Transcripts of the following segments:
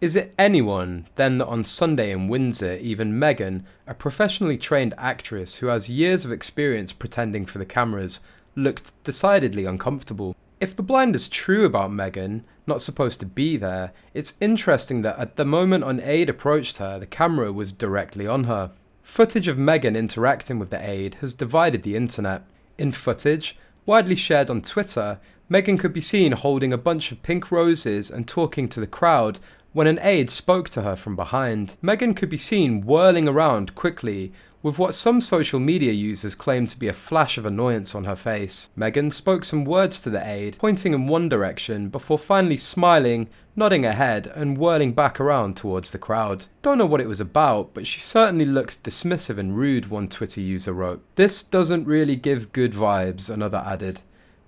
Is it anyone then that on Sunday in Windsor, even Meghan, a professionally trained actress who has years of experience pretending for the cameras, looked decidedly uncomfortable? If the blind is true about Meghan not supposed to be there, it's interesting that at the moment an Aide approached her, the camera was directly on her. Footage of Meghan interacting with the Aide has divided the internet. In footage, widely shared on Twitter, Meghan could be seen holding a bunch of pink roses and talking to the crowd when an Aide spoke to her from behind. Meghan could be seen whirling around quickly with what some social media users claim to be a flash of annoyance on her face. Meghan spoke some words to the Aide, pointing in one direction before finally smiling, nodding her head and whirling back around towards the crowd. Don't know what it was about, but she certainly looks dismissive and rude, one Twitter user wrote. "This doesn't really give good vibes," another added.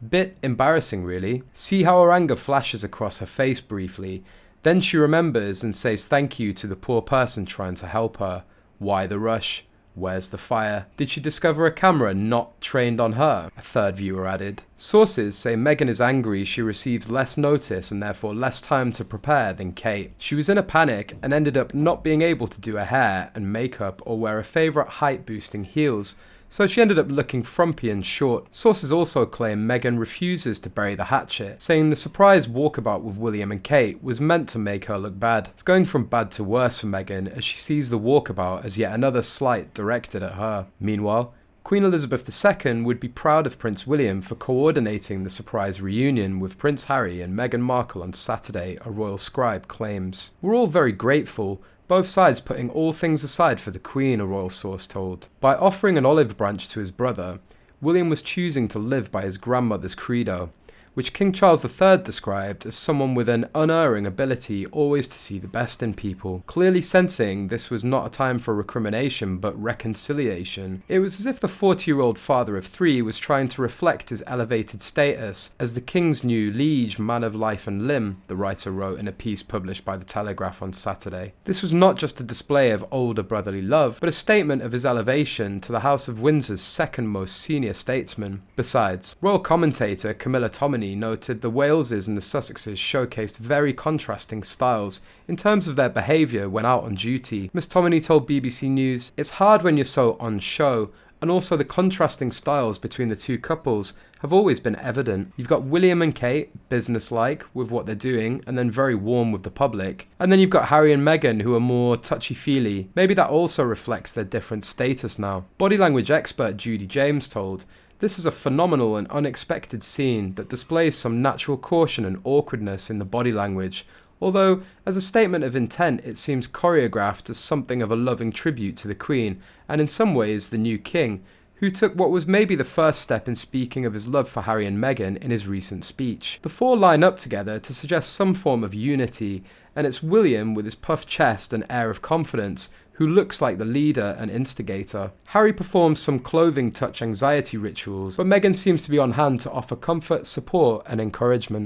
"Bit embarrassing really. See how her anger flashes across her face briefly. Then she remembers and says thank you to the poor person trying to help her. Why the rush? Where's the fire? Did she discover a camera not trained on her?" a third viewer added. Sources say Meghan is angry she receives less notice and therefore less time to prepare than Kate. She was in a panic and ended up not being able to do her hair and makeup or wear her favourite height boosting heels, so she ended up looking frumpy and short. Sources also claim Meghan refuses to bury the hatchet, saying the surprise walkabout with William and Kate was meant to make her look bad. It's going from bad to worse for Meghan as she sees the walkabout as yet another slight directed at her. Meanwhile, Queen Elizabeth II would be proud of Prince William for coordinating the surprise reunion with Prince Harry and Meghan Markle on Saturday, a royal scribe claims. "We're all very grateful, both sides putting all things aside for the Queen," a royal source told. By offering an olive branch to his brother, William was choosing to live by his grandmother's credo, which King Charles III described as someone with an unerring ability always to see the best in people. Clearly sensing this was not a time for recrimination but reconciliation, it was as if the 40-year-old father of three was trying to reflect his elevated status as the King's new liege, man of life and limb, the writer wrote in a piece published by The Telegraph on Saturday. This was not just a display of older brotherly love, but a statement of his elevation to the House of Windsor's second most senior statesman. Besides, royal commentator Camilla Tominey noted the Waleses and the Sussexes showcased very contrasting styles in terms of their behaviour when out on duty. Miss Tominey told BBC News, "It's hard when you're so on show, and also the contrasting styles between the two couples have always been evident. You've got William and Kate, businesslike with what they're doing, and then very warm with the public. And then you've got Harry and Meghan, who are more touchy-feely. Maybe that also reflects their different status now." Body language expert Judy James told, "This is a phenomenal and unexpected scene that displays some natural caution and awkwardness in the body language, although as a statement of intent it seems choreographed as something of a loving tribute to the Queen, and in some ways the new King, who took what was maybe the first step in speaking of his love for Harry and Meghan in his recent speech. The four line up together to suggest some form of unity, and it's William with his puffed chest and air of confidence who looks like the leader and instigator. Harry performs some clothing touch anxiety rituals, but Meghan seems to be on hand to offer comfort, support and encouragement.